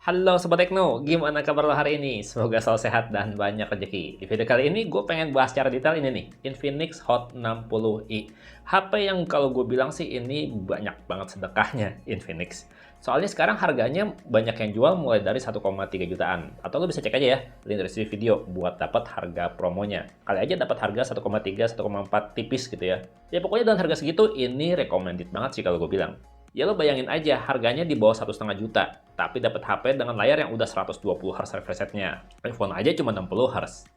Halo Sobat Tekno, gimana kabar lo hari ini? Semoga selalu sehat dan banyak rezeki. Di video kali ini gue pengen bahas secara detail ini nih, Infinix Hot 60i. HP yang kalau gue bilang sih ini banyak banget sedekahnya Infinix. Soalnya sekarang harganya banyak yang jual mulai dari 1,3 jutaan. Atau lo bisa cek aja ya, link deskripsi video buat dapat harga promonya. Kali aja dapat harga 1,3, 1,4 tipis gitu ya. Ya pokoknya dengan harga segitu ini recommended banget sih kalau gue bilang. Ya lo bayangin aja, harganya di bawah 1,5 juta, tapi dapat HP dengan layar yang udah 120 Hz refresh rate-nya. iPhone aja cuma 60 Hz.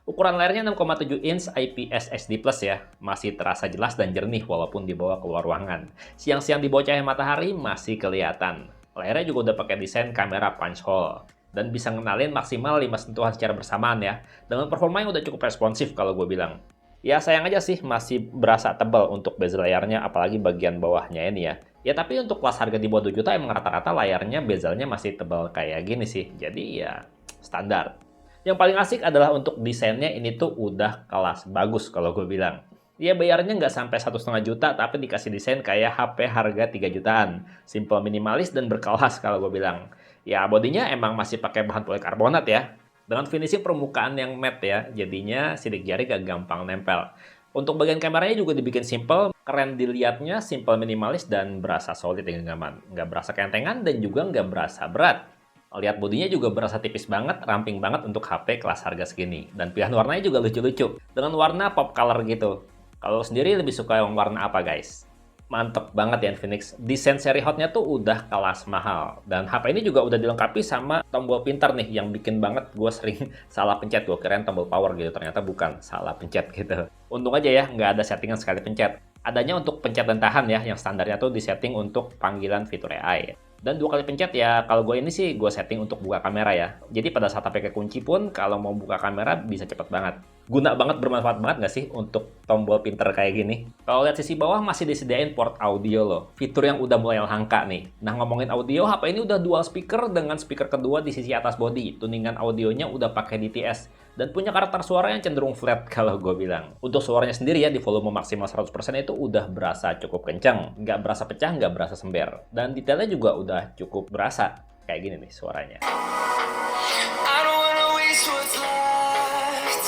Ukuran layarnya 6,7 inch IPS HD Plus ya, masih terasa jelas dan jernih walaupun dibawa keluar ruangan. Siang-siang di bawah cahaya matahari masih kelihatan. Layarnya juga udah pakai desain kamera punch hole dan bisa ngenalin maksimal 5 sentuhan secara bersamaan ya, dengan performa yang udah cukup responsif kalau gue bilang. Ya sayang aja sih masih berasa tebal untuk bezel layarnya, apalagi bagian bawahnya ini ya. Ya tapi untuk kelas harga di bawah 2 juta emang rata-rata layarnya bezelnya masih tebal kayak gini sih. Jadi ya standar. Yang paling asik adalah untuk desainnya ini tuh udah kelas bagus kalau gue bilang. Ya bayarnya nggak sampai 1,5 juta tapi dikasih desain kayak HP harga 3 jutaan. Simple, minimalis dan berkelas kalau gue bilang. Ya bodinya emang masih pakai bahan polikarbonat ya. Dengan finishing permukaan yang matte ya, jadinya sidik jari gak gampang nempel. Untuk bagian kameranya juga dibikin simple, keren dilihatnya, simple, minimalis, dan berasa solid dengan nyaman. Nggak berasa kentengan dan juga nggak berasa berat. Lihat bodinya juga berasa tipis banget, ramping banget untuk HP kelas harga segini. Dan pilihan warnanya juga lucu-lucu, dengan warna pop color gitu. Kalau sendiri lebih suka yang warna apa guys? Mantep banget ya Infinix. Desain seri Hot-nya tuh udah kelas mahal. Dan HP ini juga udah dilengkapi sama tombol pintar nih, yang bikin banget gue sering salah pencet. Gue kirain tombol power gitu, ternyata bukan, salah pencet gitu. Untung aja ya, nggak ada settingan sekali pencet. Adanya untuk pencet dan tahan ya, yang standarnya tuh disetting untuk panggilan fitur AI. Dan 2 kali pencet ya, kalau gue ini sih gue setting untuk buka kamera ya. Jadi pada saat HP kekunci pun, kalau mau buka kamera bisa cepet banget. Guna banget, bermanfaat banget nggak sih untuk tombol pinter kayak gini? Kalau lihat sisi bawah masih disediain port audio loh. Fitur yang udah mulai langka nih. Nah ngomongin audio, HP ini udah dual speaker dengan speaker kedua di sisi atas bodi. Tuningan audionya udah pakai DTS. Dan punya karakter suara yang cenderung flat kalau gue bilang. Untuk suaranya sendiri ya, di volume maksimal 100% itu udah berasa cukup kencang. Nggak berasa pecah, nggak berasa sember. Dan detailnya juga udah cukup berasa. Kayak gini nih suaranya. I don't wanna waste what's left.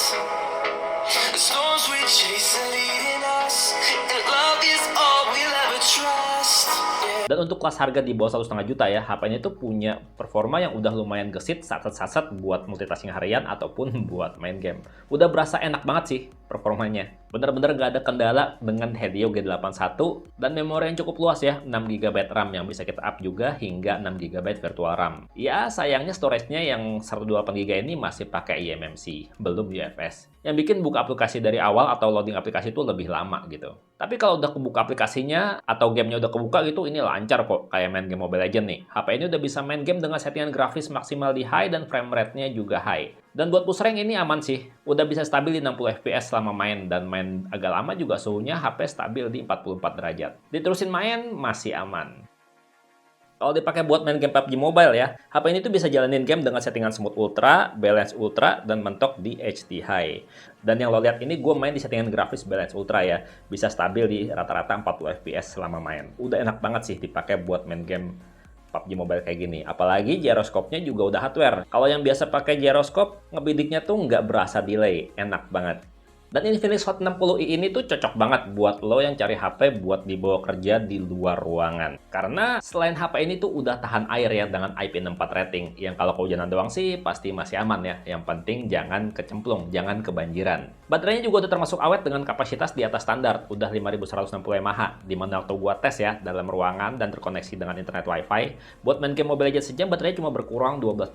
The storms we chase are leading us, and love is all we'll ever trust. Yeah. Dan untuk kelas harga di bawah 1,5 juta ya, HP ini tuh punya performa yang udah lumayan gesit, saset-saset buat multitasking harian ataupun buat main game. Udah berasa enak banget sih performanya. Bener-bener gak ada kendala dengan Helio G81 dan memori yang cukup luas ya, 6 GB RAM yang bisa kita up juga hingga 6 GB virtual RAM. Ya sayangnya storage-nya yang 128 GB ini masih pakai eMMC, belum UFS. Yang bikin buka aplikasi dari awal atau loading aplikasi itu lebih lama gitu. Tapi kalau udah kebuka aplikasinya atau gamenya udah kebuka gitu, ini lancar kok kayak main game Mobile Legends nih. HP ini udah bisa main game dengan settingan grafis maksimal di high dan frame rate-nya juga high. Dan buat push rank ini aman sih. Udah bisa stabil di 60 FPS selama main, dan main agak lama juga suhunya HP stabil di 44 derajat. Diterusin main masih aman. Kalau dipakai buat main game PUBG Mobile ya, HP ini tuh bisa jalanin game dengan settingan smooth ultra, balance ultra, dan mentok di HD high. Dan yang lo lihat ini gue main di settingan grafis balance ultra ya, bisa stabil di rata-rata 40 FPS selama main. Udah enak banget sih dipakai buat main game PUBG Mobile kayak gini. Apalagi gyroscope-nya juga udah hardware. Kalau yang biasa pakai gyroscope, ngebidiknya tuh nggak berasa delay, enak banget. Dan Infinix Hot 60i ini tuh cocok banget buat lo yang cari HP buat dibawa kerja di luar ruangan. Karena selain HP ini tuh udah tahan air ya dengan IP64 rating. Yang kalau kehujanan doang sih pasti masih aman ya. Yang penting jangan kecemplung, jangan kebanjiran. Baterainya juga udah termasuk awet dengan kapasitas di atas standar, udah 5160 mAh. Dimana waktu gua tes ya dalam ruangan dan terkoneksi dengan internet WiFi, buat main game Mobile Legends sejam baterainya cuma berkurang 12%.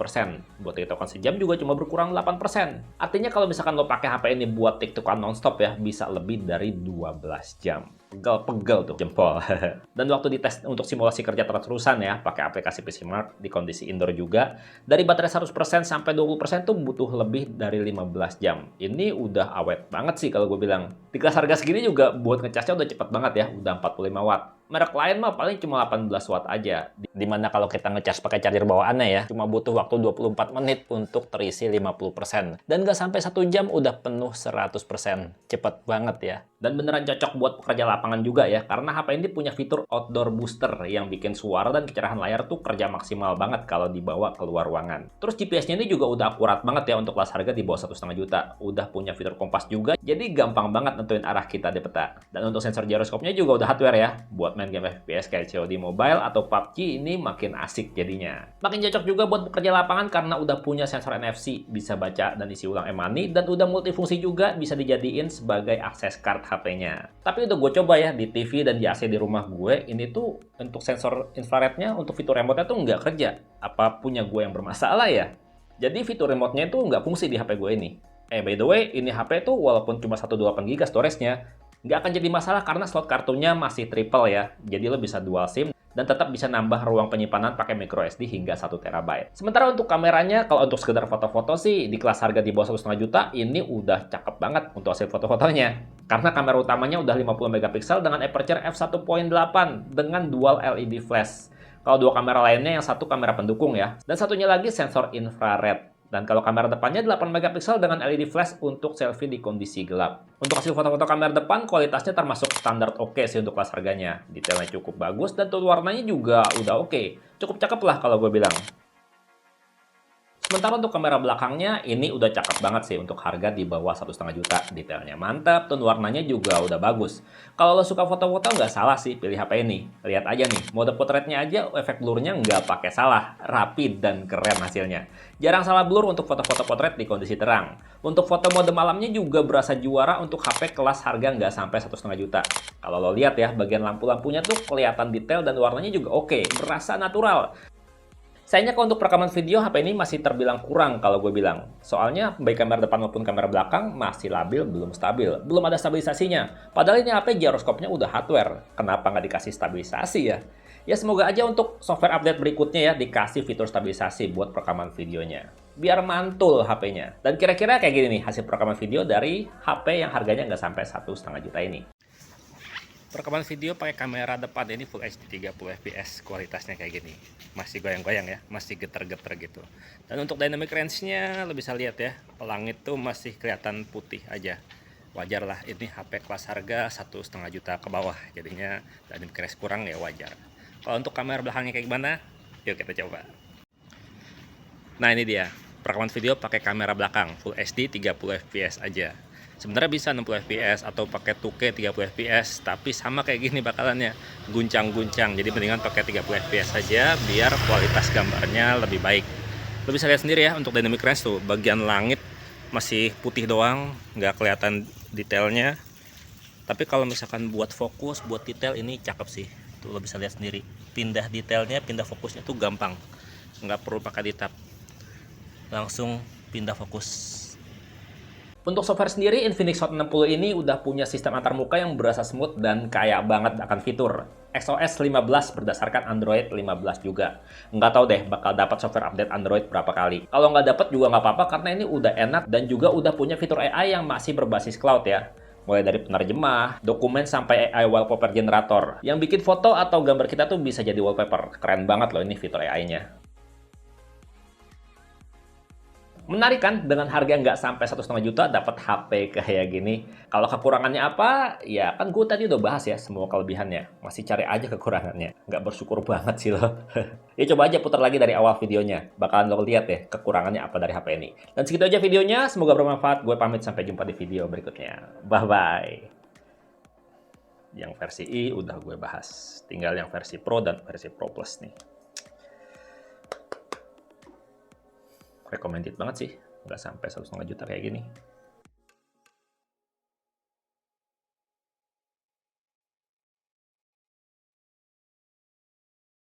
Buat tiktokan sejam juga cuma berkurang 8%. Artinya kalau misalkan lo pakai HP ini buat tiktokan nonstop ya, bisa lebih dari 12 jam. Pegel tuh jempol. Dan waktu dites untuk simulasi kerja terus-terusan ya, pakai aplikasi PCmark di kondisi indoor juga, dari baterai 100% sampai 20% tuh butuh lebih dari 15 jam. Ini udah awet banget sih kalau gue bilang. Di kelas harga segini juga buat ngecasnya udah cepet banget ya, udah 45 watt. Merek lain mah paling cuma 18 watt aja. Dimana kalau kita ngecas pakai charger bawaannya ya, cuma butuh waktu 24 menit untuk terisi 50%. Dan nggak sampai 1 jam udah penuh 100%. Cepet banget ya. Dan beneran cocok buat pekerja lapangan juga ya, karena HP ini punya fitur outdoor booster yang bikin suara dan kecerahan layar tuh kerja maksimal banget kalau dibawa keluar ruangan. Terus GPS-nya ini juga udah akurat banget ya untuk kelas harga di bawah 1,5 juta. Udah punya fitur kompas juga, jadi gampang banget nentuin arah kita di peta. Dan untuk sensor gyroskopnya juga udah hardware ya, buat main game FPS kayak COD Mobile atau PUBG ini makin asik jadinya. Makin cocok juga buat bekerja lapangan karena udah punya sensor NFC, bisa baca dan isi ulang e-money, dan udah multifungsi juga, bisa dijadiin sebagai akses card HP-nya. Tapi udah gue coba ya di TV dan di AC di rumah gue, ini tuh untuk sensor infrarednya, untuk fitur remote-nya tuh nggak kerja. Apa punya gue yang bermasalah ya? Jadi fitur remote-nya itu nggak fungsi di HP gue ini. By the way, ini HP tuh walaupun cuma 128GB storage-nya, nggak akan jadi masalah karena slot kartunya masih triple ya. Jadi lo bisa dual SIM dan tetap bisa nambah ruang penyimpanan pakai microSD hingga 1 TB. Sementara untuk kameranya, kalau untuk sekedar foto-foto sih, di kelas harga di bawah 1,5 juta, ini udah cakep banget untuk hasil foto-fotonya. Karena kamera utamanya udah 50 megapiksel dengan aperture f1.8 dengan dual LED flash. Kalau dua kamera lainnya, yang satu kamera pendukung ya, dan satunya lagi sensor infrared. Dan kalau kamera depannya 8 megapiksel dengan LED flash untuk selfie di kondisi gelap. Untuk hasil foto-foto kamera depan, kualitasnya termasuk standar oke sih untuk kelas harganya. Detailnya cukup bagus dan tone warnanya juga udah oke. Cukup cakep lah kalau gue bilang. Sementara untuk kamera belakangnya, ini udah cakep banget sih untuk harga di bawah 1,5 juta. Detailnya mantap, tone warnanya juga udah bagus. Kalau lo suka foto-foto nggak salah sih pilih HP ini. Lihat aja nih, mode potretnya aja efek blurnya nggak pakai salah. Rapi dan keren hasilnya. Jarang salah blur untuk foto-foto potret di kondisi terang. Untuk foto mode malamnya juga berasa juara untuk HP kelas harga nggak sampai 1,5 juta. Kalau lo lihat ya, bagian lampu-lampunya tuh kelihatan detail dan warnanya juga oke, berasa natural. Sayangnya kalau untuk perekaman video, HP ini masih terbilang kurang kalau gue bilang. Soalnya baik kamera depan maupun kamera belakang masih labil, belum stabil. Belum ada stabilisasinya. Padahal ini HP gyroskopnya udah hardware. Kenapa nggak dikasih stabilisasi ya? Ya semoga aja untuk software update berikutnya ya dikasih fitur stabilisasi buat perekaman videonya. Biar mantul HP-nya. Dan kira-kira kayak gini nih hasil perekaman video dari HP yang harganya nggak sampai 1,5 juta ini. Perekaman video pakai kamera depan ini Full HD 30 fps, kualitasnya kayak gini. Masih goyang-goyang ya, masih geter-geter gitu. Dan untuk dynamic range-nya lo bisa lihat ya, langit tuh masih kelihatan putih aja. Wajar lah, ini HP kelas harga 1,5 juta ke bawah, jadinya dynamic range kurang ya wajar. Kalau untuk kamera belakangnya kayak gimana? Yuk kita coba. Nah ini dia, perekaman video pakai kamera belakang Full HD 30 fps aja. Sebenarnya bisa 60 fps atau pakai 2K 30 fps, tapi sama kayak gini bakalannya, guncang-guncang. Jadi mendingan pakai 30 fps saja biar kualitas gambarnya lebih baik. Lo bisa lihat sendiri ya untuk dynamic range tuh, bagian langit masih putih doang, nggak kelihatan detailnya. Tapi kalau misalkan buat fokus, buat detail ini cakep sih. Tuh lo bisa lihat sendiri, pindah detailnya, pindah fokusnya tuh gampang. Nggak perlu pakai di tab, langsung pindah fokus. Untuk software sendiri, Infinix Hot 60 ini udah punya sistem antarmuka yang berasa smooth dan kaya banget akan fitur. XOS 15 berdasarkan Android 15 juga. Nggak tahu deh bakal dapat software update Android berapa kali. Kalau nggak dapat juga nggak apa-apa karena ini udah enak dan juga udah punya fitur AI yang masih berbasis cloud ya. Mulai dari penerjemah, dokumen, sampai AI wallpaper generator. Yang bikin foto atau gambar kita tuh bisa jadi wallpaper. Keren banget loh ini fitur AI-nya. Menarik kan, dengan harga nggak sampai 1,5 juta dapat HP kayak gini. Kalau kekurangannya apa? Ya kan gue tadi udah bahas ya semua kelebihannya. Masih cari aja kekurangannya. Nggak bersyukur banget sih lo. Ya coba aja putar lagi dari awal videonya. Bakalan lo lihat ya kekurangannya apa dari HP ini. Dan segitu aja videonya. Semoga bermanfaat. Gue pamit sampai jumpa di video berikutnya. Bye-bye. Yang versi I udah gue bahas. Tinggal yang versi Pro dan versi Pro Plus nih. Recommended banget sih, nggak sampai 1,5 juta kayak gini.